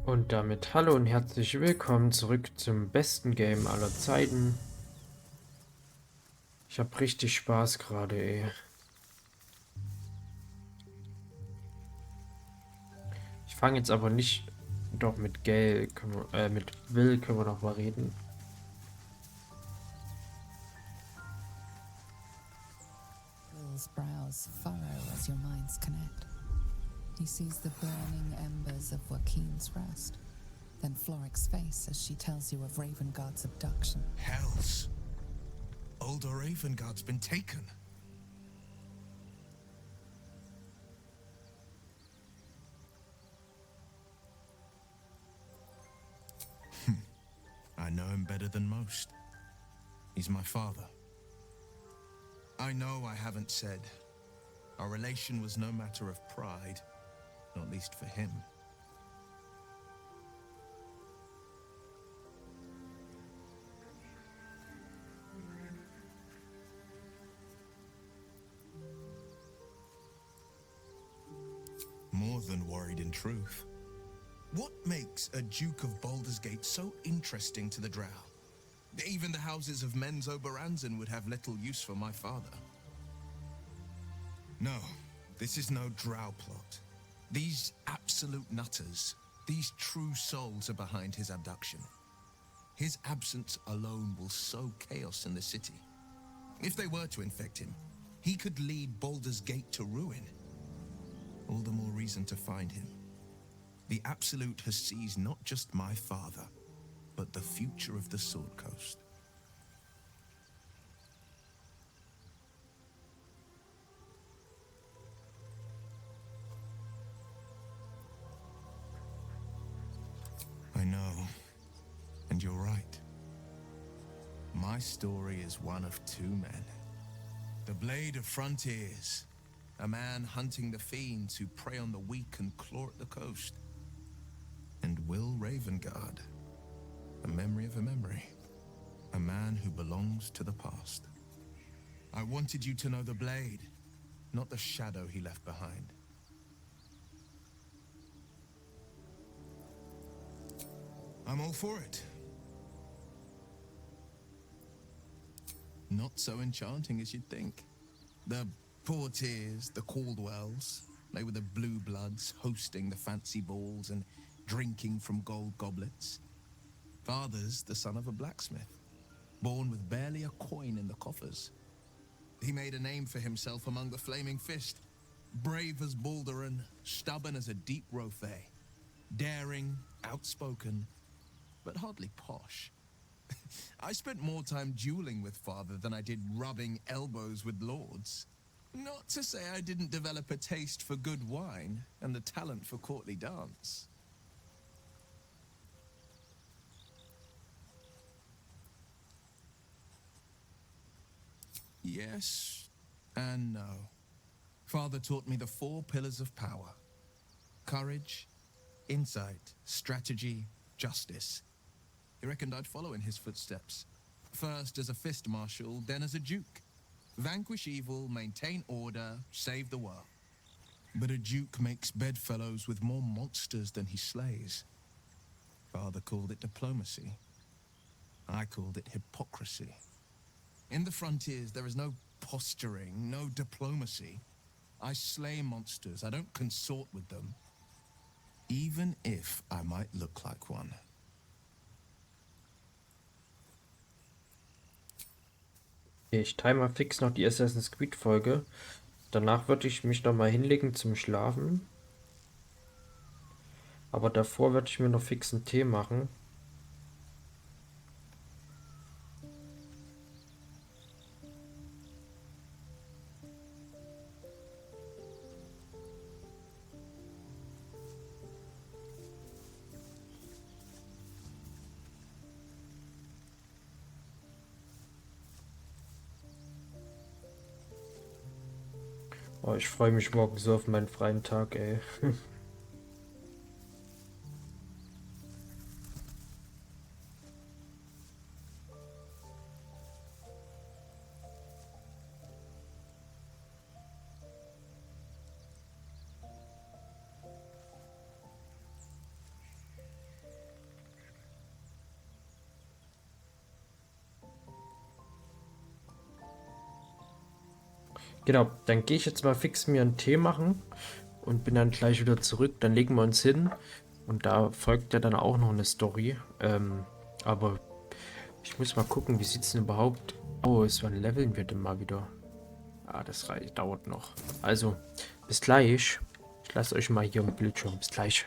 Und damit hallo und herzlich willkommen zurück zum besten Game aller Zeiten. Ich habe richtig Spaß gerade, ey. Ich fange jetzt aber nicht. Doch mit Gale mit Will können wir noch mal reden. Will's brows furrow as your minds connect. He sees the burning embers of Joaquin's rest, then Floric's face as she tells you of Ravengard's abduction. Hells! Older Ravengard's been taken. I know him better than most. He's my father. I know I haven't said. Our relation was no matter of pride, not least for him. More than worried, in truth. What makes a Duke of Baldur's Gate so interesting to the Drow? Even the houses of men's Oberanzen would have little use for my father. No, this is no Drow plot. These absolute nutters, these true souls are behind his abduction. His absence alone will sow chaos in the city. If they were to infect him, he could lead Baldur's Gate to ruin. All the more reason to find him. The Absolute has seized not just my father, but the future of the Sword Coast. I know, and you're right. My story is one of two men. The Blade of Frontiers, a man hunting the fiends who prey on the weak and claw at the coast. And Will Ravengard, a memory of a memory, a man who belongs to the past. I wanted you to know the Blade, not the shadow he left behind. I'm all for it. Not so enchanting as you'd think. The Portiers, the Caldwells, they were the blue bloods hosting the fancy balls and drinking from gold goblets. Father's the son of a blacksmith, born with barely a coin in the coffers. He made a name for himself among the Flaming Fist, brave as Baldur, stubborn as a deep Rothay, daring, outspoken, but hardly posh. I spent more time dueling with father than I did rubbing elbows with lords. Not to say I didn't develop a taste for good wine and the talent for courtly dance. Yes and no. Father taught me the 4 pillars of power: courage, insight, strategy, justice. He reckoned I'd follow in his footsteps. First as a fist marshal, then as a duke. Vanquish evil, maintain order, save the world. But a duke makes bedfellows with more monsters than he slays. Father called it diplomacy. I called it hypocrisy. In the frontiers, there is no posturing, no diplomacy. I slay monsters, I don't consort with them. Even if I might look like one. Okay, ich timer fix noch die Assassin's Creed Folge. Danach würde ich mich noch mal hinlegen zum Schlafen. Aber davor würde ich mir noch fix einen Tee machen. Oh, ich freue mich morgen so auf meinen freien Tag, ey. Genau, dann gehe ich jetzt mal fix mir einen Tee machen und bin dann gleich wieder zurück. Dann legen wir uns hin und da folgt ja dann auch noch eine Story. Aber ich muss mal gucken, wie sieht's denn überhaupt aus? Wann leveln wir denn mal wieder? Ah, das dauert noch. Also, bis gleich. Ich lasse euch mal hier im Bildschirm. Bis gleich.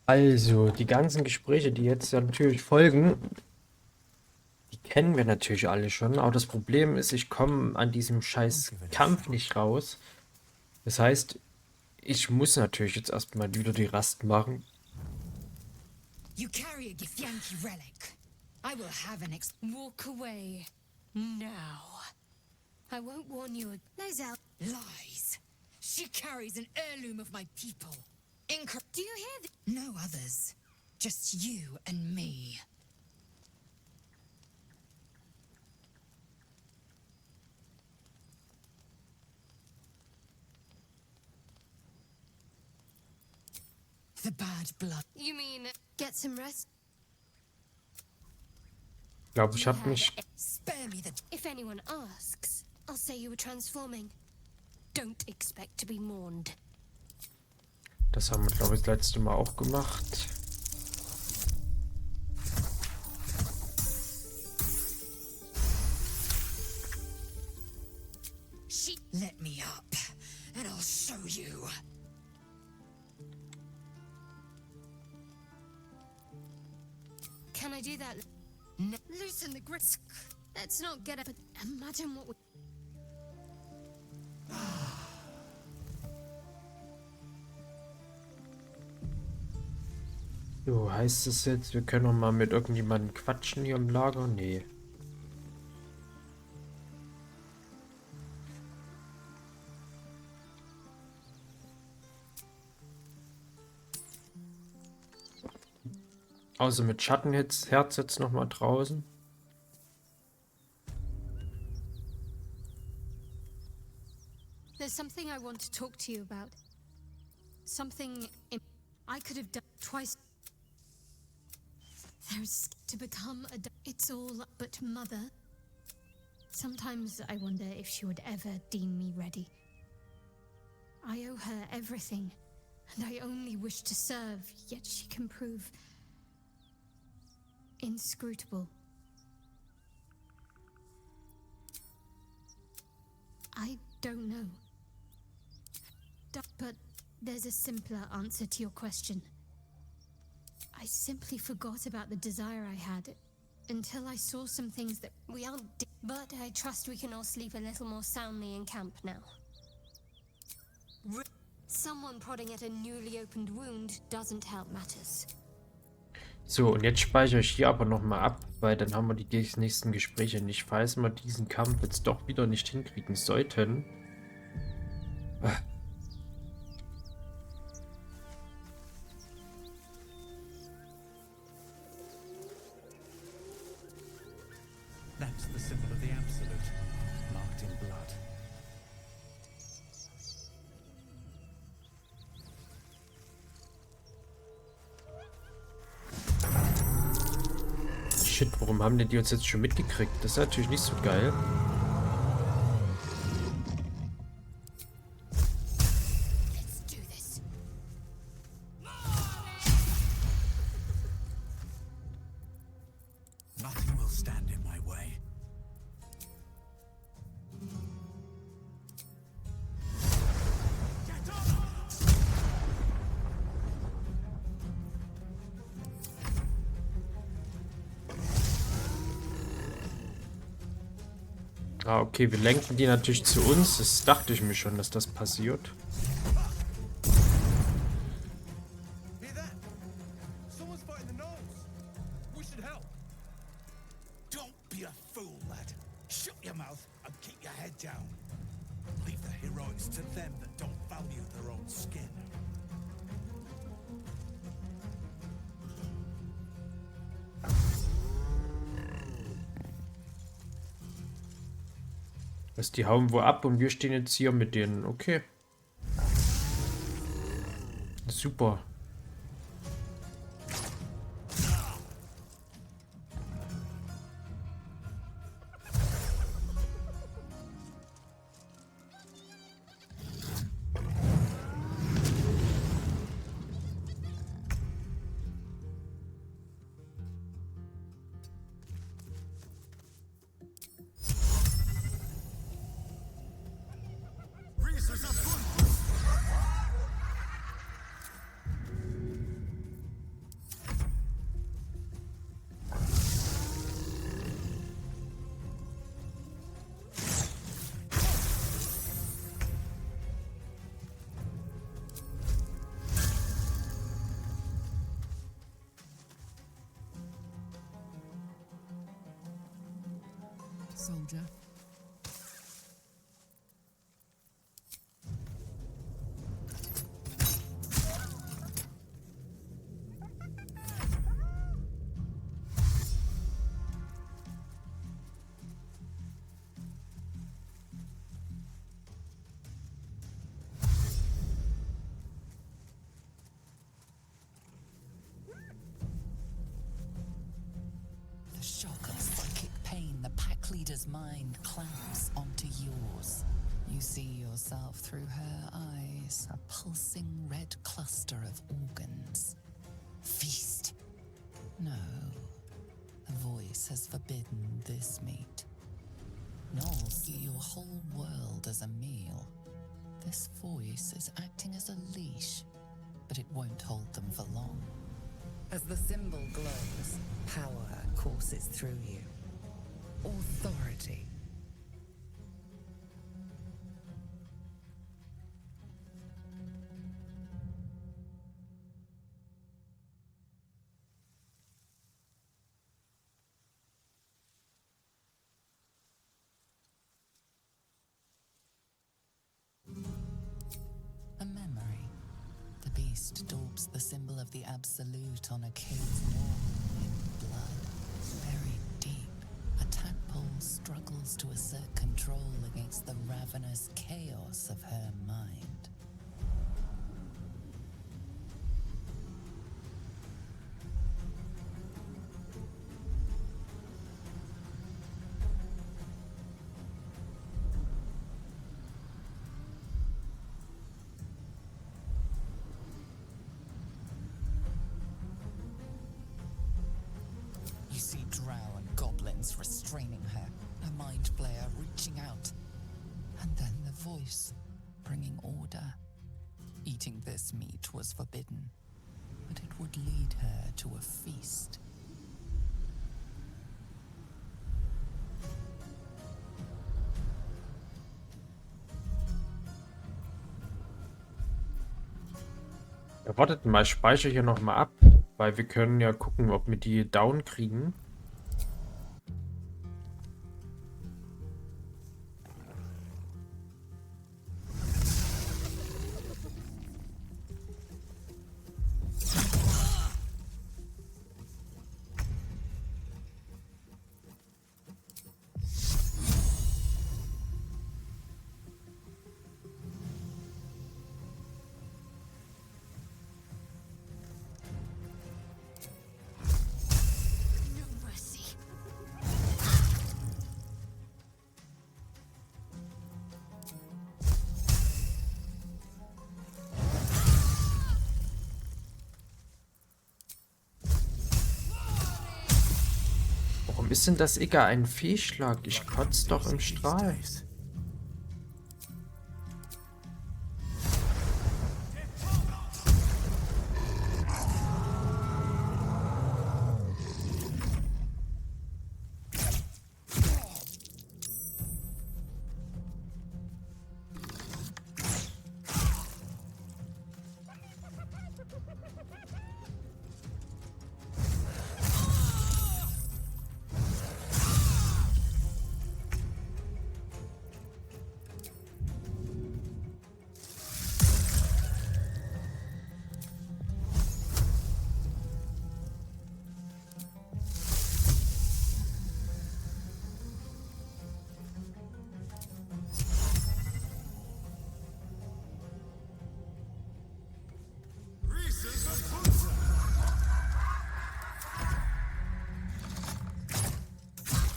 Also, die ganzen Gespräche, die jetzt ja natürlich folgen, die kennen wir natürlich alle schon. Aber das Problem ist, ich komme an diesem scheiß Kampf nicht raus. Das heißt, ich muss natürlich jetzt erstmal wieder die Rast machen. You carry a Githyanki relic. I will have an Walk away. Now. I won't warn you. Lozelle lies. She carries an heirloom of my people. Do you hear No others. Just you and me. The bad blood. You mean get some rest? Ich glaube, ich habe mich... Spare me the... If anyone asks, I'll say you were transforming. Don't expect to be mourned. Das haben wir, glaube ich, das letzte Mal auch gemacht. Can I do that? Loosen the grip. Let's not get up. But imagine what we. So, heißt es jetzt, wir können noch mal mit irgendjemandem quatschen hier im Lager? Nee. Außer mit Schattenherz jetzt noch mal draußen. There's something I want to talk to you about. Something I could have done twice. There's to become a. It's all but mother. Sometimes I wonder if she would ever deem me ready. I owe her everything, and I only wish to serve, yet she can prove inscrutable. I don't know. But there's a simpler answer to your question. I simply forgot about the desire I had until I saw some things that we aren't. But I trust we can all sleep a little more soundly in camp now. Someone prodding at a newly opened wound doesn't help matters. So, und jetzt speichere ich hier aber nochmal ab, weil dann haben wir die nächsten Gespräche nicht. Falls wir diesen Kampf jetzt doch wieder nicht hinkriegen sollten. That's the symbol of the Absolute, marked in blood. Shit, warum haben denn die uns jetzt schon mitgekriegt? Das ist natürlich nicht so geil. Nothing will stand in my way. Ah, okay, wir lenken die natürlich zu uns. Das dachte ich mir schon, dass das passiert. Hear that? Someone's fighting the gnolls. We should help. Don't be a fool, lad. Shut your mouth and keep your head down. Leave the heroics to them that don't value their own skin. Was, die hauen wo ab und wir stehen jetzt hier mit denen. Okay. Super. Soldier. The shock of psychic pain, the pack leader's mind clamps onto yours. You see yourself through her eyes, a pulsing red cluster of organs. Feast. No, the voice has forbidden this meat. Gnolls see your whole world as a meal. This voice is acting as a leash, but it won't hold them for long. As the symbol glows, power courses through you. Authority. A memory. The beast daubs the symbol of the absolute on a cave wall in blood. Buried deep, a tadpole struggles to assert control against the ravenous chaos of her mind. You see drow and goblins restraining her, a mind flayer reaching out. And then the voice, bringing order. Eating this meat was forbidden, but it would lead her to a feast. Ja, wartet mal, ich speichere hier nochmal ab, weil wir können ja gucken, ob wir die down kriegen. No mercy. Warum ist denn das egal ein Fehlschlag? Ich kotze doch im Strahl.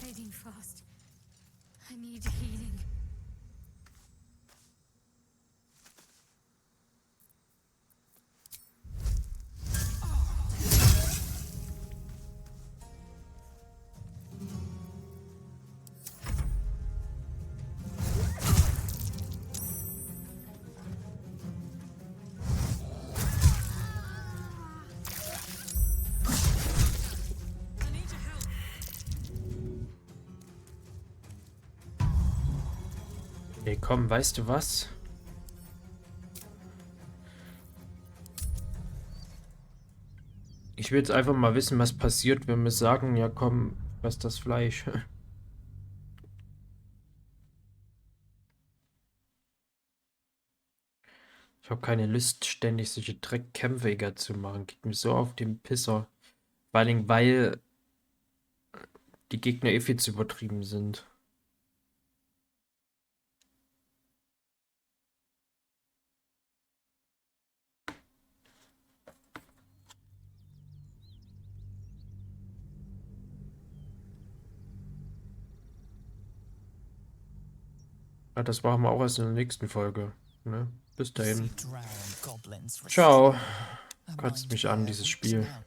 Fading fast. I need healing. I need your help. Ey, komm, weißt du was? Ich will jetzt einfach mal wissen, was passiert, wenn wir sagen, ja komm, was das Fleisch. Ich habe keine Lust, ständig solche Dreckkämpfe zu machen. Geht mir so auf den Pisser. Vor allen Dingen, weil die Gegner eh viel zu übertrieben sind. Ja, das machen wir auch erst in der nächsten Folge. Ne? Bis dahin. Ciao. Kotzt mich an, dieses Spiel.